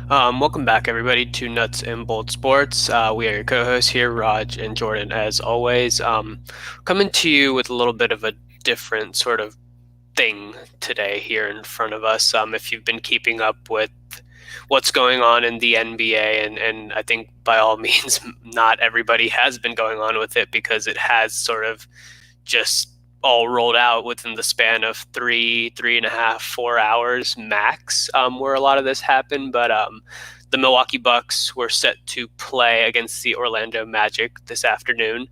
Welcome back, everybody, to Nuts and Bolt Sports. We are your co-hosts here, Raj and Jordan, as always. Coming to you with a little bit of a different sort of thing today here in front of us. If you've been keeping up with what's going on in the NBA, and I think by all means, not everybody has been going on with it because it has sort of just all rolled out within the span of 3.5, 4 hours max, where a lot of this happened. But the Milwaukee Bucks were set to play against the Orlando Magic this afternoon.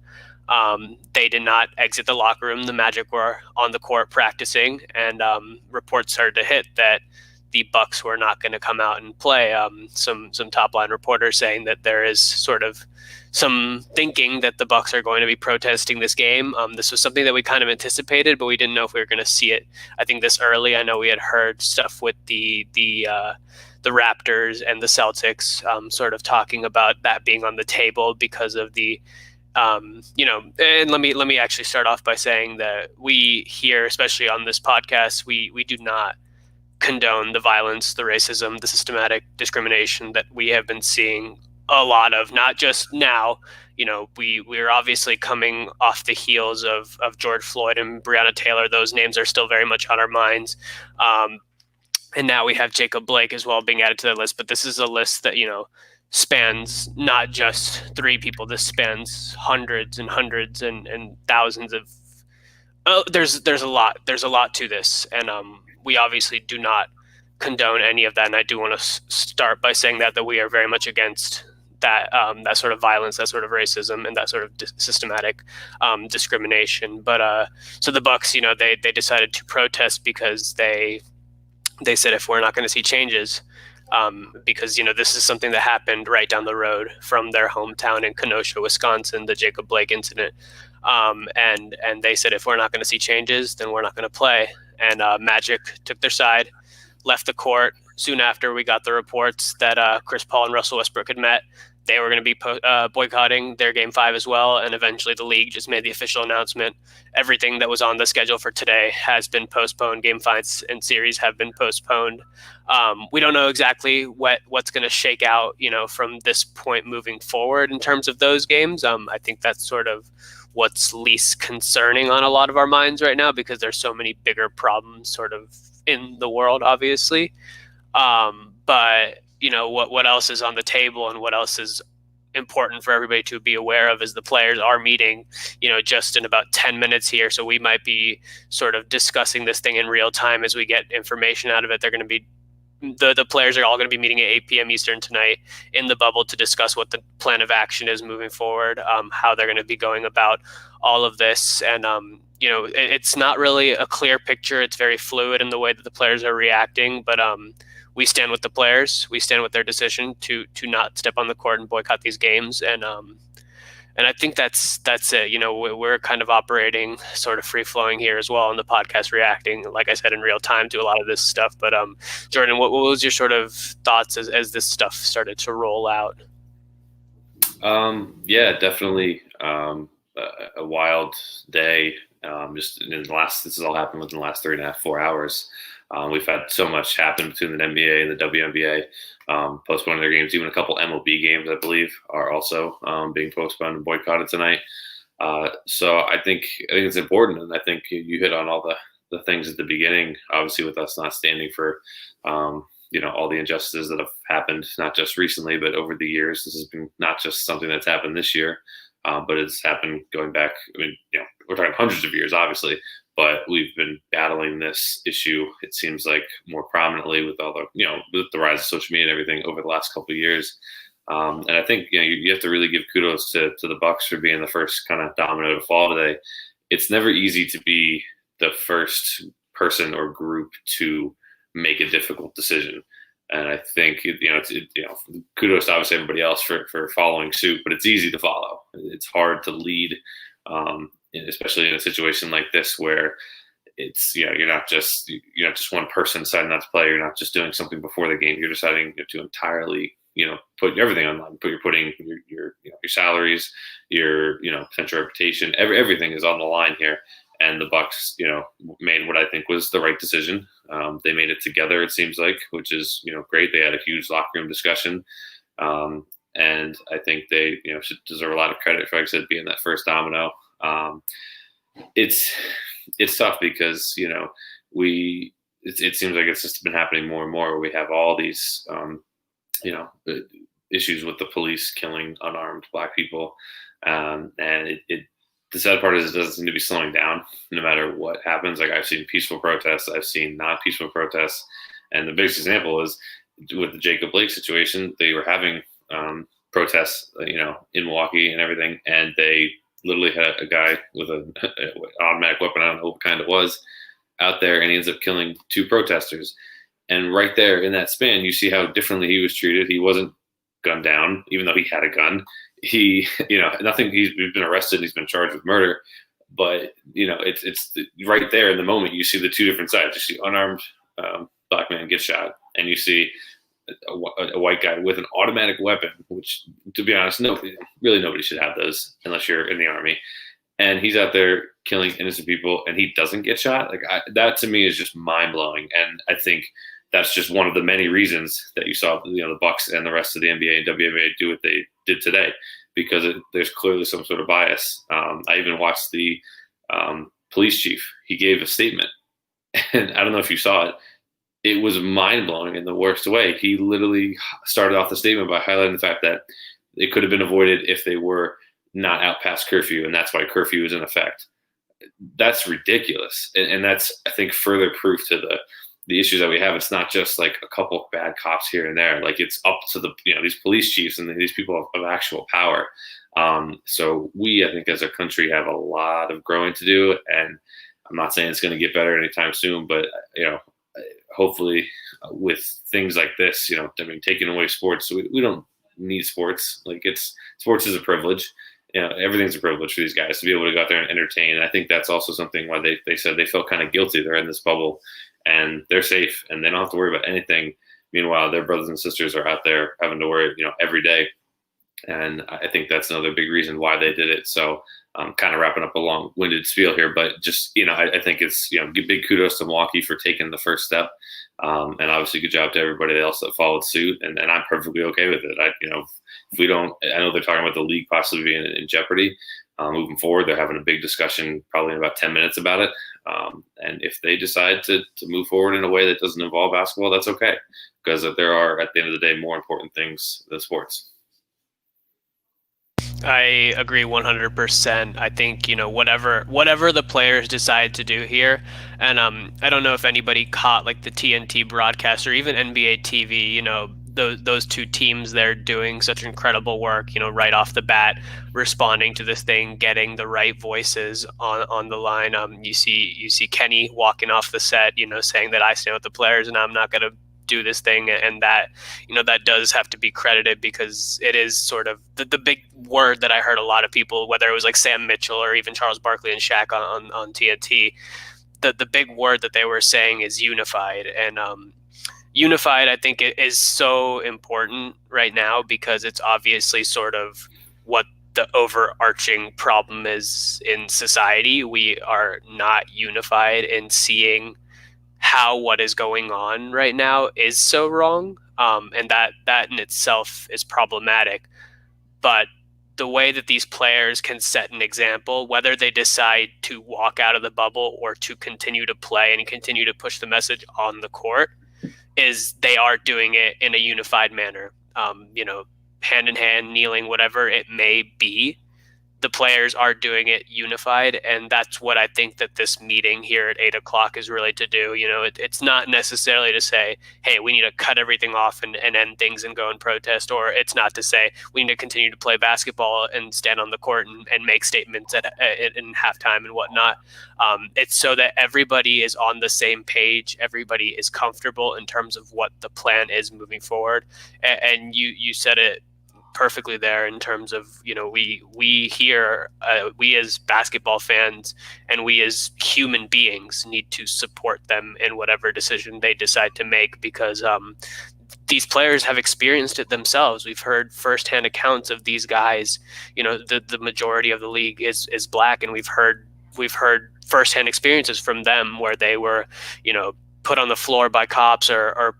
They did not exit the locker room. The Magic were on the court practicing, and reports started to hit that the Bucks were not going to come out and play. Some top line reporters saying that there is sort of some thinking that the Bucks are going to be protesting this game. This was something that we kind of anticipated, but we didn't know if we were going to see it, I think, this early. I know we had heard stuff with the Raptors and the Celtics, sort of talking about that being on the table because of the and let me actually start off by saying that we here, especially on this podcast, we do not condone the violence, the racism, the systematic discrimination that we have been seeing a lot of, not just now. We're obviously coming off the heels of George Floyd and Breonna Taylor. Those names are still very much on our minds. And now we have Jacob Blake as well being added to the list. But this is a list that, spans not just three people. This spans hundreds and hundreds and thousands of. There's a lot. There's a lot to this. And we obviously do not condone any of that. And I do want to start by saying that we are very much against that sort of violence, that sort of racism, and that sort of systematic discrimination. But so the Bucks, they decided to protest because they said if we're not going to see changes, because this is something that happened right down the road from their hometown in Kenosha, Wisconsin, the Jacob Blake incident, and they said if we're not going to see changes, then we're not going to play. And Magic took their side, left the court. Soon after, we got the reports that Chris Paul and Russell Westbrook had met. They were going to be boycotting their Game 5 as well, and eventually the league just made the official announcement. Everything that was on the schedule for today has been postponed. Game 5 and series have been postponed. We don't know exactly what's going to shake out, from this point moving forward in terms of those games. I think that's sort of what's least concerning on a lot of our minds right now, because there's so many bigger problems sort of in the world, obviously. But what else is on the table and what else is important for everybody to be aware of is the players are meeting, just in about 10 minutes here. So we might be sort of discussing this thing in real time as we get information out of it. They're going to be the players are all going to be meeting at 8 p.m. Eastern tonight in the bubble to discuss what the plan of action is moving forward, how they're going to be going about all of this. And, it's not really a clear picture. It's very fluid in the way that the players are reacting. But we stand with the players. We stand with their decision to not step on the court and boycott these games. And I think that's it. We're kind of operating sort of free flowing here as well on the podcast, reacting, like I said, in real time to a lot of this stuff. But Jordan, what was your sort of thoughts as this stuff started to roll out? Yeah, definitely a wild day. Just in the last, this has all happened within the last 3.5, 4 hours. We've had so much happen between the NBA and the WNBA, postponing their games. Even a couple MLB games, I believe, are also being postponed and boycotted tonight. So I think it's important, and I think you hit on all the things at the beginning. Obviously, with us not standing for all the injustices that have happened, not just recently, but over the years. This has been not just something that's happened this year, but it's happened going back. I mean, we're talking hundreds of years, obviously. But we've been battling this issue, it seems like, more prominently with all the, with the rise of social media and everything over the last couple of years. And I think, you have to really give kudos to the Bucks for being the first kind of domino to fall today. It's never easy to be the first person or group to make a difficult decision. And I think, kudos to obviously everybody else for following suit, but it's easy to follow. It's hard to lead, especially in a situation like this where it's, you're not just one person deciding not to play. You're not just doing something before the game. You're deciding to entirely, put everything online. You're putting your salaries, your potential reputation. Everything is on the line here. and the Bucks, made what I think was the right decision. They made it together, it seems like, which is great. They had a huge locker room discussion, and I think they should deserve a lot of credit for, like I said, being that first domino. It's tough because it seems like it's just been happening more and more. Where we have all these issues with the police killing unarmed Black people, and the sad part is it doesn't seem to be slowing down no matter what happens. Like, I've seen peaceful protests, I've seen non-peaceful protests, and the biggest example is with the Jacob Blake situation. They were having protests, in Milwaukee and everything, and they literally had a guy with an automatic weapon, I don't know what kind it was, out there, and he ends up killing 2 protesters. And right there in that span, you see how differently he was treated. He wasn't gunned down, even though he had a gun. He, nothing. He's been arrested. He's been charged with murder. But it's right there in the moment. You see the 2 different sides. You see unarmed Black man get shot, and you see a white guy with an automatic weapon. Which, to be honest, nobody should have those unless you're in the army. And he's out there killing innocent people, and he doesn't get shot. Like, that to me is just mind blowing. And I think that's just one of the many reasons that you saw, the Bucks and the rest of the NBA and WNBA do what they did today, because there's clearly some sort of bias. I even watched the police chief. He gave a statement, and I don't know if you saw it. It was mind blowing in the worst way. He literally started off the statement by highlighting the fact that it could have been avoided if they were not out past curfew, and that's why curfew is in effect. That's ridiculous, and that's, I think, further proof to the issues that we have. It's not just like a couple of bad cops here and there. Like, it's up to these police chiefs and these people of actual power. So we, I think, as a country, have a lot of growing to do, and I'm not saying it's going to get better anytime soon, but hopefully with things like this, taking away sports, we don't need sports. Like, sports is a privilege. Everything's a privilege for these guys to be able to go out there and entertain. And I think that's also something why they said they felt kind of guilty. They're in this bubble and they're safe and they don't have to worry about anything. Meanwhile, their brothers and sisters are out there having to worry, every day. And I think that's another big reason why they did it. So I'm kind of wrapping up a long-winded spiel here, but just, I think it's, big kudos to Milwaukee for taking the first step. And obviously good job to everybody else that followed suit. And I'm perfectly okay with it. If we don't, I know they're talking about the league possibly being in jeopardy moving forward. They're having a big discussion probably in about 10 minutes about it. And if they decide to move forward in a way that doesn't involve basketball, that's okay. Because there are, at the end of the day, more important things than sports. I agree 100%. I think, whatever the players decide to do here, and I don't know if anybody caught like the TNT broadcast or even NBA TV, those 2 teams, they're doing such incredible work, right off the bat, responding to this thing, getting the right voices on the line. You see Kenny walking off the set, saying that I stand with the players and I'm not going to do this thing, and that that does have to be credited, because it is sort of the big word that I heard a lot of people, whether it was like Sam Mitchell or even Charles Barkley and Shaq on TNT, the big word that they were saying is unified. And unified, I think, it is so important right now, because it's obviously sort of what the overarching problem is in society. We are not unified in seeing how what is going on right now is so wrong, and that in itself is problematic. But the way that these players can set an example, whether they decide to walk out of the bubble or to continue to play and continue to push the message on the court, is they are doing it in a unified manner, hand in hand, kneeling, whatever it may be. The players are doing it unified, and that's what I think that this meeting here at 8:00 is really to do. It's not necessarily to say, hey, we need to cut everything off and end things and go and protest, or it's not to say we need to continue to play basketball and stand on the court and make statements in halftime and whatnot. It's so that everybody is on the same page, everybody is comfortable in terms of what the plan is moving forward. And you said it perfectly there in terms of, we here, we as basketball fans and we as human beings need to support them in whatever decision they decide to make, because these players have experienced it themselves. We've heard firsthand accounts of these guys. The majority of the league is Black, and we've heard we've heard firsthand experiences from them where they were, put on the floor by cops or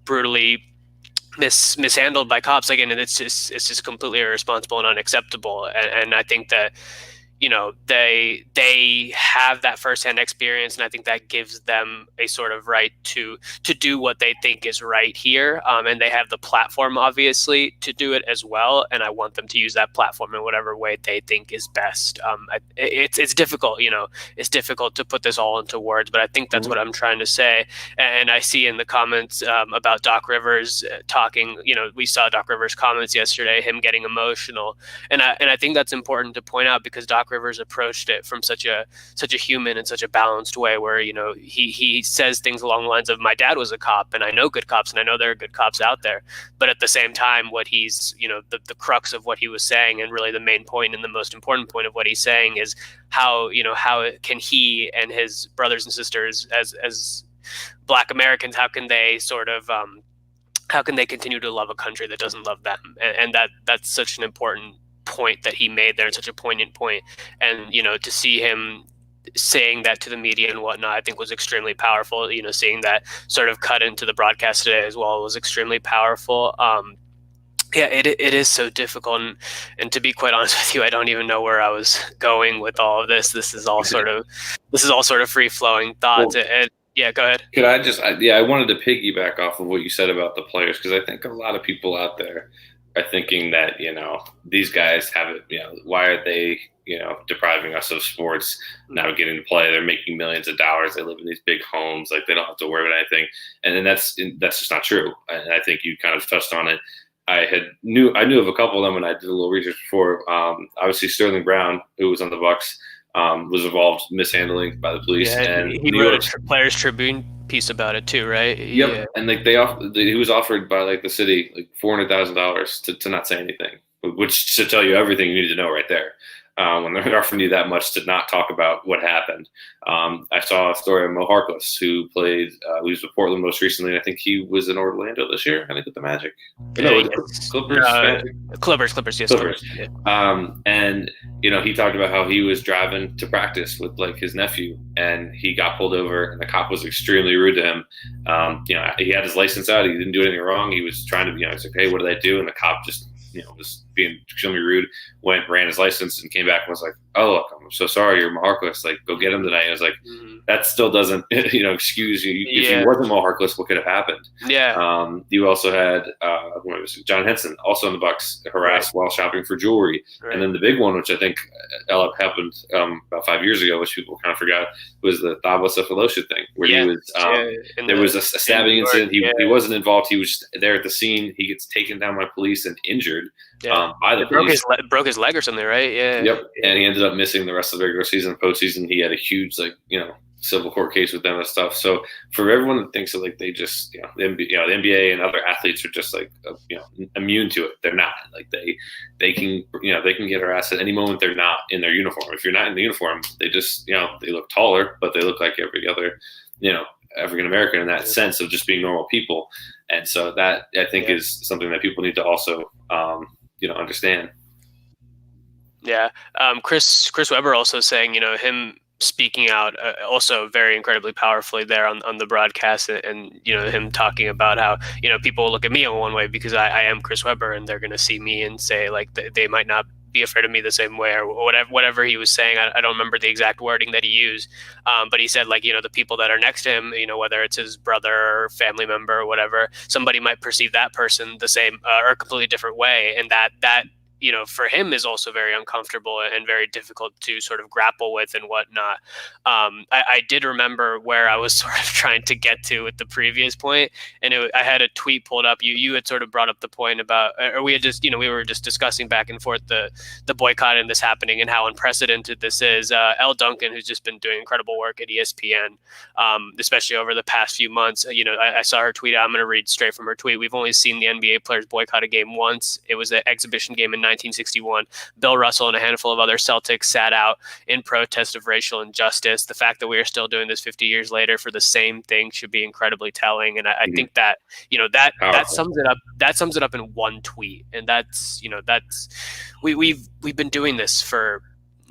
brutally mishandled by cops again, and it's just completely irresponsible and unacceptable. And I think that they have that firsthand experience, and I think that gives them a sort of right to do what they think is right here, and they have the platform obviously to do it as well, and I want them to use that platform in whatever way they think is best. It's difficult, it's difficult to put this all into words, but I think that's what I'm trying to say. And I see in the comments about Doc Rivers talking, we saw Doc Rivers' comments yesterday, him getting emotional, and I think that's important to point out, because Doc Rivers approached it from such a human and such a balanced way, where he says things along the lines of, my dad was a cop and I know good cops and I know there are good cops out there, but at the same time, what he's the crux of what he was saying, and really the main point and the most important point of what he's saying, is how can he and his brothers and sisters as Black Americans, how can they sort of how can they continue to love a country that doesn't love them? And that's such an important point that he made there, and such a poignant point. And to see him saying that to the media and whatnot, I think was extremely powerful. Seeing that sort of cut into the broadcast today as well was extremely powerful. Yeah, it is so difficult, and to be quite honest with you, I don't even know where I was going with all of this. This is all sort of free flowing thoughts. Well, yeah, go ahead. Could I just, I wanted to piggyback off of what you said about the players, because I think a lot of people out there are thinking that, these guys have it, why are they, depriving us of sports, now getting to play? They're making millions of dollars. They live in these big homes. Like, they don't have to worry about anything. And then that's just not true. And I think you kind of touched on it. I knew of a couple of them when I did a little research before. Obviously, Sterling Brown, who was on the Bucks, was involved mishandling by the police. Yeah, and he wrote a Players Tribune piece about it too, right? Yep. Yeah. And like he was offered by like the city like $400,000 to not say anything, which should tell you everything you need to know right there. When they're offering you that much to not talk about what happened. I saw a story of Mo Harkless, who played, he was with Portland most recently, and I think he was in Orlando this year, I think, with the Magic. Clippers, yes. Clippers. Yeah. And, he talked about how he was driving to practice with, like, his nephew, and he got pulled over, and the cop was extremely rude to him. He had his license out. He didn't do anything wrong. He was trying to be, he's like, hey, what did I do? And the cop just, was being extremely rude, ran his license and came back and was like, oh, look, I'm so sorry, you're Mo Harkless, like, go get him tonight. And I was like, that still doesn't, excuse you. If you wasn't Mo Harkless, what could have happened? Yeah. You also had John Henson, also in the Bucks, harassed while shopping for jewelry. Right. And then the big one, which I think happened about 5 years ago, which people kind of forgot, was the Thabo Sefolosha thing, where he was, there was a stabbing incident. He wasn't involved. He was just there at the scene. He gets taken down by police and injured by the police. Broke his leg or something, right? Yeah. Yep. And he ended up missing the rest of the regular season. Postseason, he had a huge, civil court case with them and stuff. So for everyone that thinks that, like, they just, the NBA and other athletes are just like, immune to it, they're not. Like, they can get harassed at any moment. They're not in their uniform. If you're not in the uniform, they just, they look taller, but they look like every other, African American in that sense of just being normal people. And so that, I think, is something that people need to also, understand. Yeah. Chris Webber also saying, him speaking out also very incredibly powerfully there on the broadcast, and him talking about how people will look at me in one way because I am Chris Webber, and they're going to see me and say, like, they might not be afraid of me the same way, or whatever he was saying. I don't remember the exact wording that he used, but he said, like, the people that are next to him, whether it's his brother or family member or whatever, somebody might perceive that person the same or a completely different way, and that for him is also very uncomfortable and very difficult to sort of grapple with and whatnot. I did remember where I was sort of trying to get to with the previous point, and I had a tweet pulled up. You had sort of brought up the point about, or we had just, we were just discussing back and forth the boycott and this happening and how unprecedented this is. Elle Duncan, who's just been doing incredible work at ESPN, especially over the past few months. I saw her tweet. I'm going to read straight from her tweet. We've only seen the NBA players boycott a game once. It was an exhibition game in 1961. Bill Russell and a handful of other Celtics sat out in protest of racial injustice. The fact that we are still doing this 50 years later for the same thing should be incredibly telling. And I think that, that sums it up. That sums it up in one tweet. And that's, we've been doing this for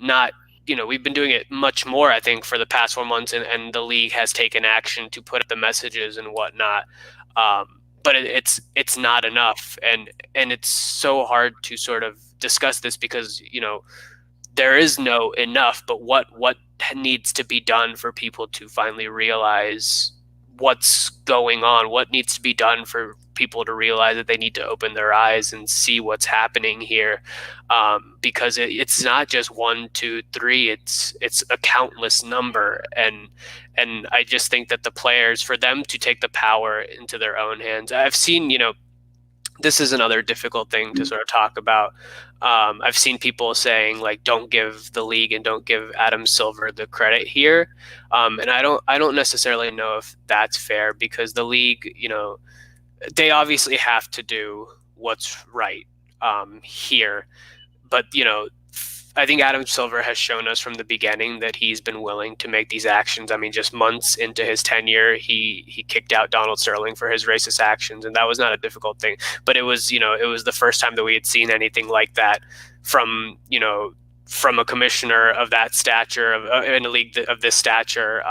not we've been doing it much more, I think, for the past 4 months, and the league has taken action to put up the messages and whatnot. But it's not enough, and it's so hard to sort of discuss this because there is no enough. But what needs to be done for people to finally realize what's going on? What needs to be done for people to realize that they need to open their eyes and see what's happening here? Because it's not just 1, 2, 3. It's a countless number, and I just think that the players, for them to take the power into their own hands, I've seen, this is another difficult thing to sort of talk about. I've seen people saying, like, don't give the league and don't give Adam Silver the credit here, and I don't necessarily know if that's fair, because the league, they obviously have to do what's right here, but I think Adam Silver has shown us from the beginning that he's been willing to make these actions. I mean, just months into his tenure, he kicked out Donald Sterling for his racist actions, and that was not a difficult thing. But it was the first time that we had seen anything like that from from a commissioner of that stature, in a league of this stature,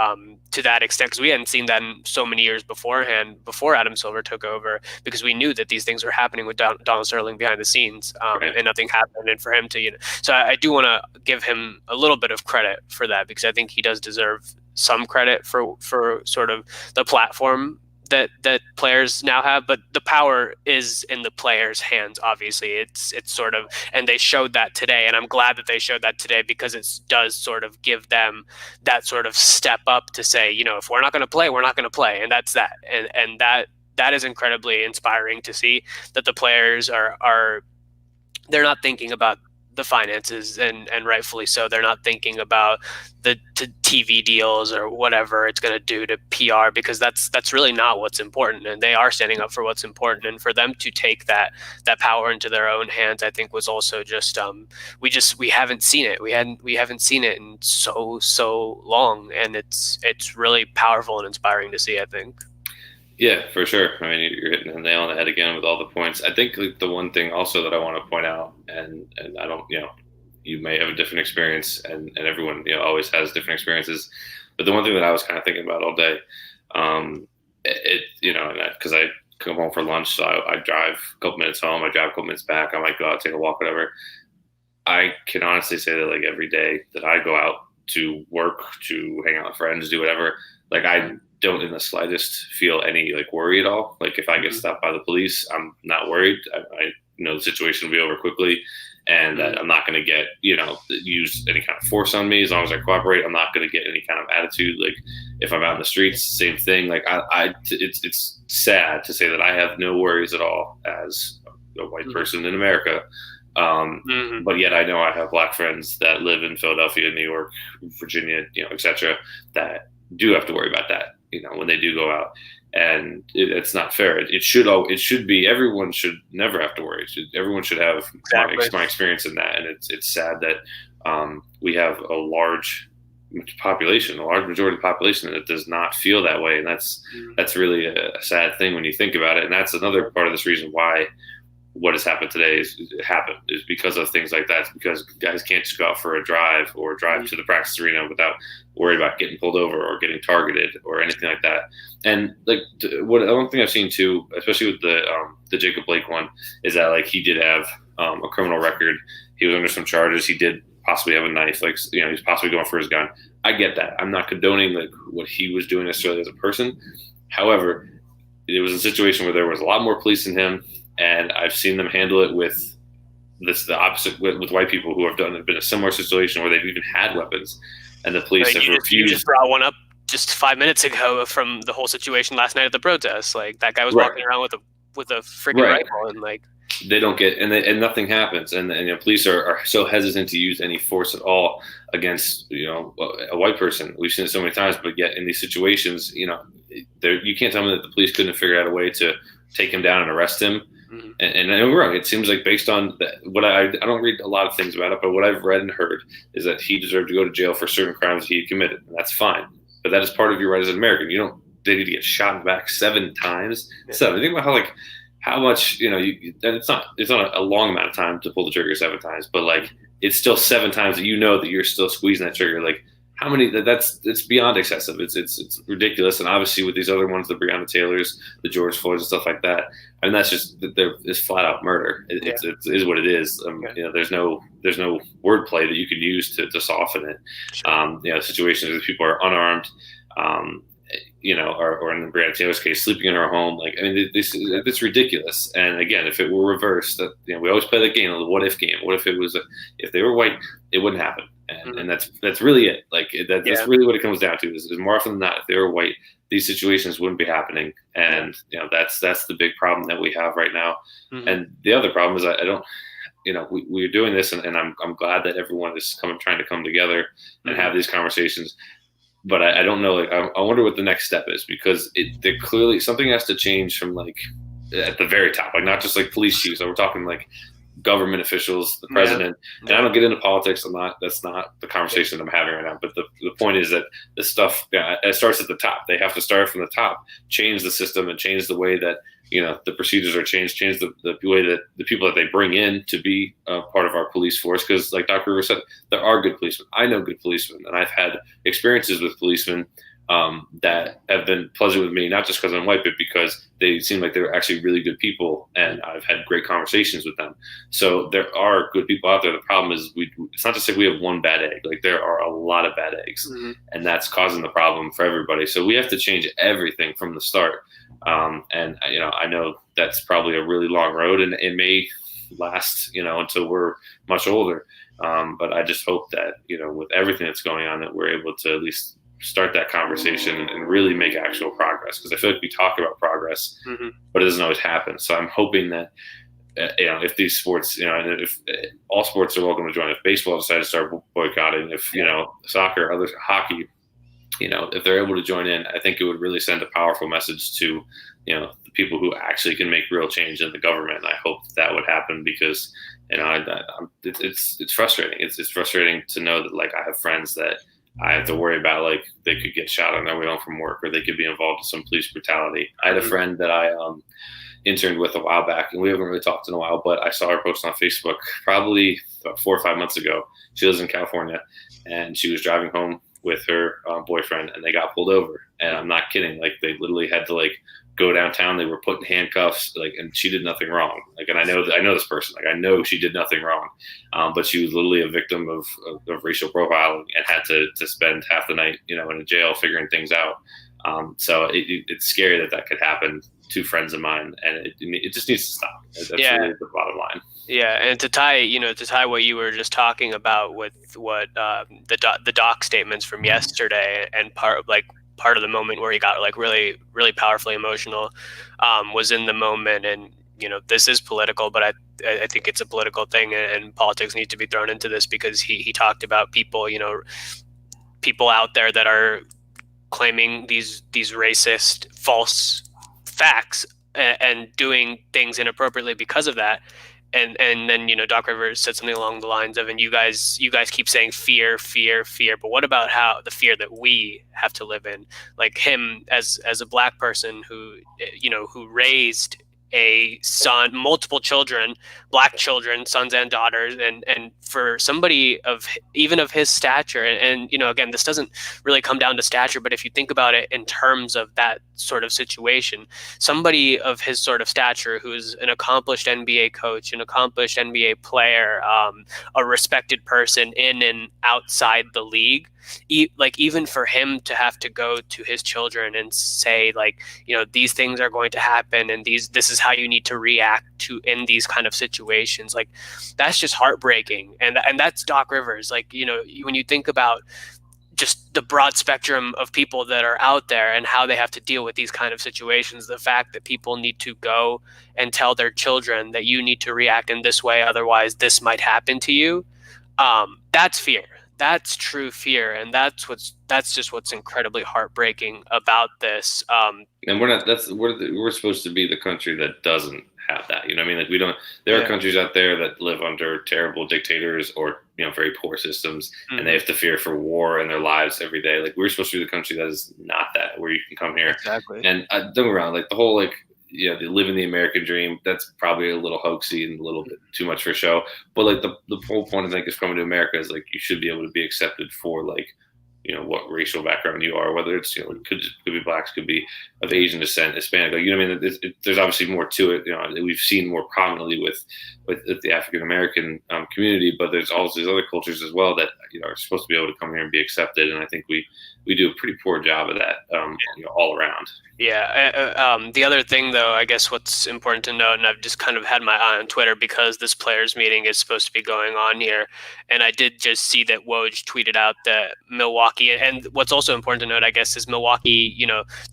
to that extent, because we hadn't seen that in so many years beforehand, before Adam Silver took over, because we knew that these things were happening with Donald Sterling behind the scenes, Right. and nothing happened. And for him to, so I do want to give him a little bit of credit for that, because I think he does deserve some credit for sort of the platform that players now have. But the power is in the players' hands. Obviously, it's sort of, and they showed that today, and I'm glad that they showed that today, because it does sort of give them that sort of step up to say, if we're not going to play, we're not going to play, and that's that, and that is incredibly inspiring to see, that the players are they're not thinking about the finances, and rightfully so. They're not thinking about the TV deals or whatever it's going to do to PR, because that's really not what's important. And they are standing up for what's important. And for them to take that power into their own hands, I think was also just we haven't seen it. We haven't seen it in so long, and it's really powerful and inspiring to see, I think. Yeah, for sure. I mean, you're hitting the nail on the head again with all the points. I think, like, the one thing also that I want to point out, and I don't, you may have a different experience, and everyone, always has different experiences. But the one thing that I was kind of thinking about all day, because I come home for lunch, so I drive a couple minutes home, I drive a couple minutes back, I might go out, take a walk, whatever. I can honestly say that, like, every day that I go out to work, to hang out with friends, do whatever, like, I don't in the slightest feel any, like, worry at all. Like, if I get stopped by the police, I'm not worried. I know the situation will be over quickly, and I'm not going to get, use any kind of force on me. As long as I cooperate, I'm not going to get any kind of attitude. Like, if I'm out in the streets, same thing. Like, it's sad to say that I have no worries at all as a white person in America. But yet I know I have black friends that live in Philadelphia, New York, Virginia, etc., that do have to worry about that, when they do go out. And it's not fair. It should be, everyone should never have to worry. Everyone should have my experience in that. And it's sad that we have a large majority of the population that does not feel that way. And that's really a sad thing when you think about it. And that's another part of this reason why what has happened today is because of things like that. It's because guys can't just go out for a drive or drive to the practice arena without worried about getting pulled over or getting targeted or anything like that. And, like, one thing I've seen too, especially with the Jacob Blake one, is that, like, he did have a criminal record. He was under some charges. He did possibly have a knife. Like, he was possibly going for his gun. I get that. I'm not condoning, like, what he was doing necessarily as a person. However, it was a situation where there was a lot more police than him. And I've seen them handle it with the opposite, with white people who have been in a similar situation where they've even had weapons, and the police have refused. You just brought one up just 5 minutes ago from the whole situation last night at the protest. Like, that guy was walking around with a freaking rifle, and, like, they don't get, and nothing happens, and police are so hesitant to use any force at all against a white person. We've seen it so many times, but yet in these situations, you can't tell me that the police couldn't have figured out a way to take him down and arrest him. And I'm wrong. It seems like, based on what I don't read a lot of things about it, but what I've read and heard is that he deserved to go to jail for certain crimes he had committed, and that's fine. But that is part of your right as an American. They need to get shot in the back 7 times. So think about how much, and it's not a long amount of time to pull the trigger 7 times, but, like, it's still 7 times that that you're still squeezing that trigger. Like how many? It's beyond excessive. It's ridiculous. And obviously with these other ones, the Breonna Taylors, the George Floyds, and stuff like that. I mean, that's just it's flat out murder. It is what it is. There's no wordplay that you can use to soften it. Sure. Situations where people are unarmed. Or in the Breonna Taylor's case, sleeping in her home. Like, I mean, it's ridiculous. And again, if it were reversed, that we always play that game, the what if game. What if it was if they were white, it wouldn't happen. And that's really it. Like that's really what it comes down to. Is more often than not, if they were white, these situations wouldn't be happening. And that's the big problem that we have right now. And the other problem is I don't. We're doing this, and I'm glad that everyone is trying to come together and have these conversations. But I don't know. Like, I wonder what the next step is, because they're clearly something has to change from like at the very top, like not just like police chiefs. So we're talking like government officials, the president. And I don't get into politics. That's not the conversation I'm having right now. But the point is that the stuff it starts at the top. They have to start from the top, change the system, and change the way that the procedures are changed, change the way that the people that they bring in to be part of our police force. Because like Dr. River said, there are good policemen. I know good policemen, and I've had experiences with policemen that have been pleasant with me, not just because I'm white, but because they seem like they're actually really good people, and I've had great conversations with them. So there are good people out there. The problem is it's not just like we have one bad egg. Like there are a lot of bad eggs, and that's causing the problem for everybody. So we have to change everything from the start. And I know that's probably a really long road, and it may last, until we're much older. But I just hope that, with everything that's going on, that we're able to at least start that conversation and really make actual progress. Because I feel like we talk about progress, but it doesn't always happen. So I'm hoping that, if these sports, and if all sports are welcome to join, if baseball decides to start boycotting, if, soccer, other hockey, if they're able to join in, I think it would really send a powerful message to, the people who actually can make real change in the government. And I hope that would happen, because, it's frustrating. It's frustrating to know that, like, I have friends that I have to worry about, like, they could get shot on their way home from work, or they could be involved in some police brutality. I had a friend that I interned with a while back, and we haven't really talked in a while, but I saw her post on Facebook probably about 4 or 5 months ago. She lives in California, and she was driving home with her boyfriend, and they got pulled over. And I'm not kidding. Like, they literally had to, like, go downtown. They were put in handcuffs, like, and she did nothing wrong. Like, and I know this person. Like, I know she did nothing wrong, but she was literally a victim of racial profiling, and had to spend half the night, in a jail figuring things out. So it's scary that could happen to friends of mine, and it just needs to stop. That's really the bottom line. Yeah, and to tie what you were just talking about with what the doc statements from yesterday, and part of the moment where he got, like, really, really powerfully emotional, was in the moment. And this is political, but I think it's a political thing, and politics need to be thrown into this, because he talked about people out there that are claiming these racist false facts and doing things inappropriately because of that. And then Doc Rivers said something along the lines of, and you guys keep saying fear, but what about how the fear that we have to live in? Like him as a black person who raised a son, multiple children, black children, sons and daughters, and for somebody of his stature, and again, this doesn't really come down to stature, but if you think about it in terms of that sort of situation, somebody of his sort of stature, who's an accomplished NBA coach, an accomplished NBA player, a respected person in and outside the league, like, even for him to have to go to his children and say, like, these things are going to happen, and this is how you need to react to in these kind of situations, like, that's just heartbreaking. And that's Doc Rivers. Like, when you think about just the broad spectrum of people that are out there and how they have to deal with these kind of situations, the fact that people need to go and tell their children that you need to react in this way, otherwise this might happen to you, that's fear. That's true fear, and that's just what's incredibly heartbreaking about this. And we're supposed to be the country that doesn't have that. I mean, like, we don't. There are countries out there that live under terrible dictators or very poor systems, and they have to fear for war in their lives every day. Like, we're supposed to be the country that is not that, where you can come here. Exactly. And don't get me wrong, like, the whole, like, they live in the American dream. That's probably a little hoaxy and a little bit too much for show. But like the whole point I think is coming to America is like you should be able to be accepted for like what racial background you are, whether it's could be blacks, could be of Asian descent, Hispanic. Like what I mean, there's obviously more to it. We've seen more prominently with the African American community, but there's also these other cultures as well that are supposed to be able to come here and be accepted. And I think we do a pretty poor job of that all around. Yeah. The other thing, though, I guess what's important to note, and I've just kind of had my eye on Twitter because this players' meeting is supposed to be going on here, and I did just see that Woj tweeted out that Milwaukee, and what's also important to note, I guess, is Milwaukee,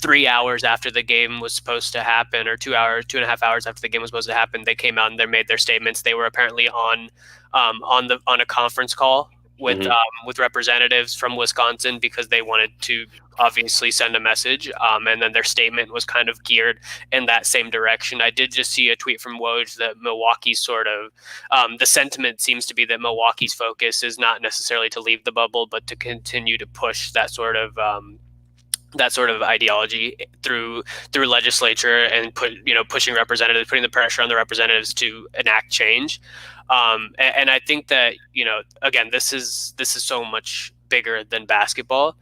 3 hours after the game was supposed to happen, or 2.5 hours after the game was supposed to happen, they came out and they made their statements. They were apparently on a conference call with representatives from Wisconsin because they wanted to obviously send a message, and then their statement was kind of geared in that same direction. I did just see a tweet from Woj that Milwaukee's sort of the sentiment seems to be that Milwaukee's focus is not necessarily to leave the bubble, but to continue to push that sort of ideology through legislature and pushing representatives, putting the pressure on the representatives to enact change. And I think that again, this is so much bigger than basketball.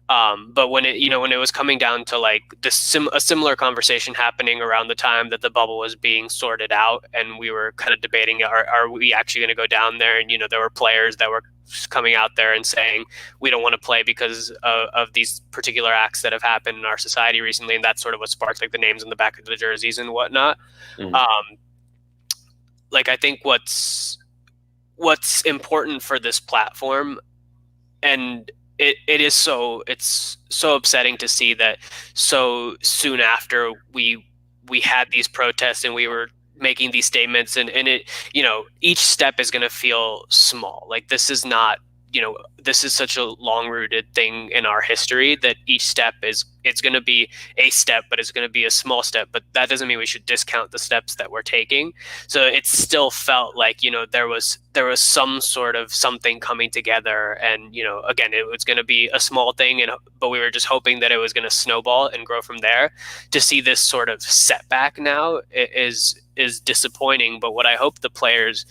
But when it was coming down to like a similar conversation happening around the time that the bubble was being sorted out, and we were kind of debating, are we actually going to go down there? And there were players that were coming out there and saying we don't want to play because of these particular acts that have happened in our society recently, and that's sort of what sparked like the names on the back of the jerseys and whatnot. Mm-hmm. Like I think what's important for this platform, and it's so upsetting to see that so soon after we had these protests and we were making these statements, and it each step is going to feel small. Like this is not this is such a long-rooted thing in our history that each step it's going to be a step, but it's going to be a small step. But that doesn't mean we should discount the steps that we're taking. So it still felt like there was some sort of something coming together, and again, it was going to be a small thing, but we were just hoping that it was going to snowball and grow from there. To see this sort of setback now is disappointing. But what I hope the players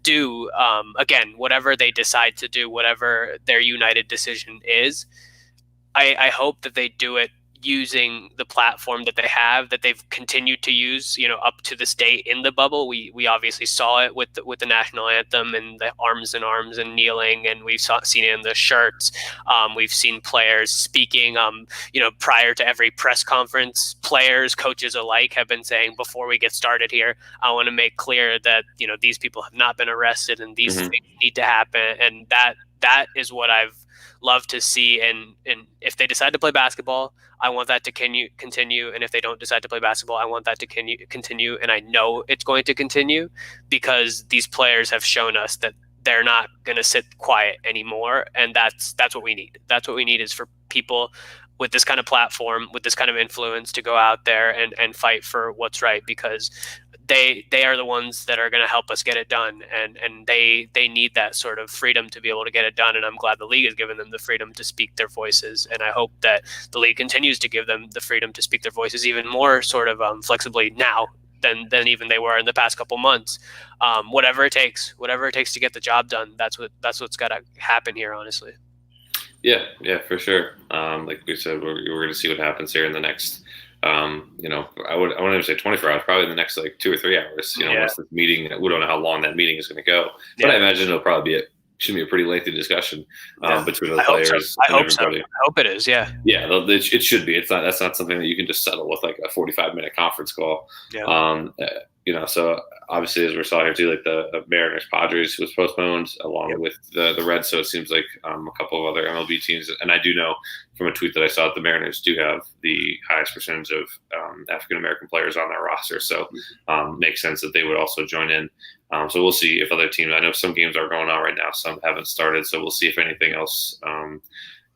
do, again, whatever they decide to do, whatever their united decision is, I hope that they do it using the platform that they have, that they've continued to use, up to this day in the bubble. We obviously saw it with the national anthem and the arms and kneeling, and we've seen it in the shirts. We've seen players speaking, prior to every press conference. Players, coaches alike have been saying, before we get started here, I want to make clear that, these people have not been arrested and these things need to happen. And that is what I've loved to see. And if they decide to play basketball, I want that to continue. And if they don't decide to play basketball, I want that to continue. And I know it's going to continue because these players have shown us that they're not going to sit quiet anymore. And that's what we need. That's what we need, is for people with this kind of platform, with this kind of influence, to go out there and fight for what's right, because they are the ones that are going to help us get it done, and they need that sort of freedom to be able to get it done. And I'm glad the league has given them the freedom to speak their voices, and I hope that the league continues to give them the freedom to speak their voices even more sort of flexibly now than even they were in the past couple months. Whatever it takes to get the job done. That's what's got to happen here, honestly. Yeah, for sure. Like we said, we're going to see what happens here in the next. I wouldn't even say 24 hours, probably in the next like 2 or 3 hours. Once this meeting, we don't know how long that meeting is going to go, but I imagine it'll probably should be a pretty lengthy discussion between the players. I hope so. I hope it is. Yeah. Yeah, it should be. That's not something that you can just settle with like a 45-minute conference call. Yeah. So obviously, as we saw here too, like the Mariners Padres was postponed along with the Reds. So it seems like a couple of other MLB teams. And I do know from a tweet that I saw that the Mariners do have the highest percentage of African American players on their roster. So makes sense that they would also join in. So we'll see if other teams. I know some games are going on right now, some haven't started. So we'll see if anything else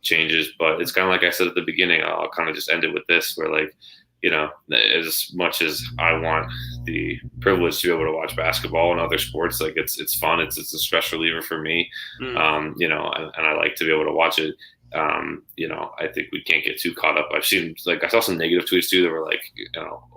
changes. But it's kind of like I said at the beginning. I'll kind of just end it with this, where like, as much as I want the privilege to be able to watch basketball and other sports, like it's fun. It's a stress reliever for me. And I like to be able to watch it. I think we can't get too caught up. I saw some negative tweets too that were like,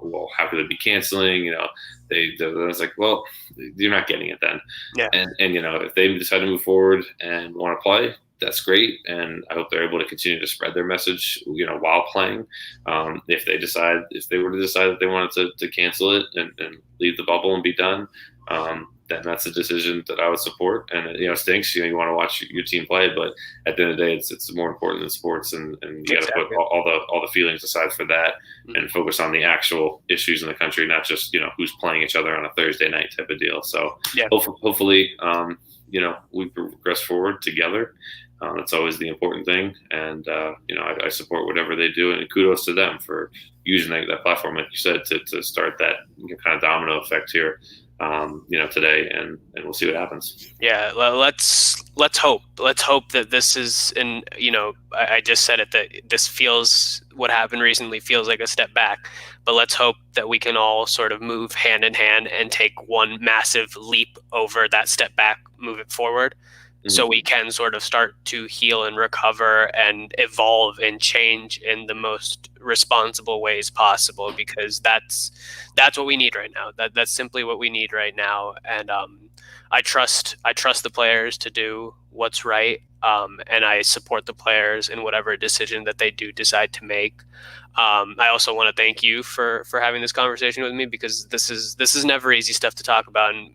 well, how could they be canceling? I was like, well, you're not getting it then. Yeah. And if they decide to move forward and want to play, that's great. And I hope they're able to continue to spread their message, while playing. If they were to decide that they wanted to cancel it and leave the bubble and be done, then that's a decision that I would support. And it stinks. You want to watch your team play, but at the end of the day, it's more important than sports, and you got to put all the feelings aside for that and focus on the actual issues in the country, not just who's playing each other on a Thursday night type of deal. So hopefully, we progress forward together. That's always the important thing, and I support whatever they do, and kudos to them for using that platform, like you said, to start that kind of domino effect here. Today, and we'll see what happens. Yeah, let's hope. Let's hope that this is, and I just said it, that this feels, what happened recently feels like a step back, but let's hope that we can all sort of move hand in hand and take one massive leap over that step back, move it forward. So we can sort of start to heal and recover and evolve and change in the most responsible ways possible, because that's what we need right now. That's simply what we need right now. And I trust the players to do what's right, and I support the players in whatever decision that they do decide to make. I also want to thank you for having this conversation with me, because this is never easy stuff to talk about. And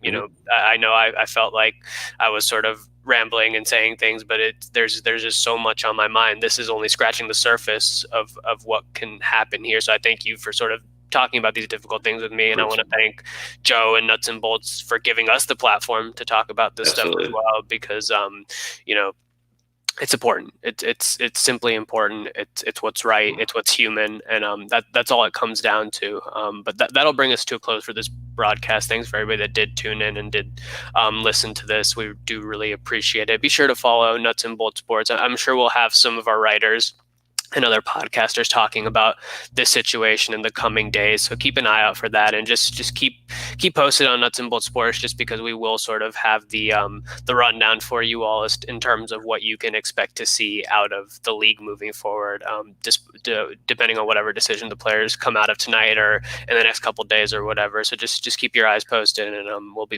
I know I felt like I was sort of rambling and saying things, but there's just so much on my mind. This is only scratching the surface of what can happen here. So I thank you for sort of talking about these difficult things with me, and I want to thank Joe and Nuts and Bolts for giving us the platform to talk about this stuff as well, because it's important. It's simply important. It's what's right. It's what's human, and that's all it comes down to. But that'll bring us to a close for this broadcast. Thanks for everybody that did tune in and did listen to this. We do really appreciate it. Be sure to follow Nuts and Bolts Sports. I'm sure we'll have some of our writers and other podcasters talking about this situation in the coming days. So keep an eye out for that, and just keep posted on Nuts and Bolts Sports, just because we will sort of have the rundown for you all in terms of what you can expect to see out of the league moving forward, depending on whatever decision the players come out of tonight or in the next couple of days or whatever. So just keep your eyes posted, and we'll be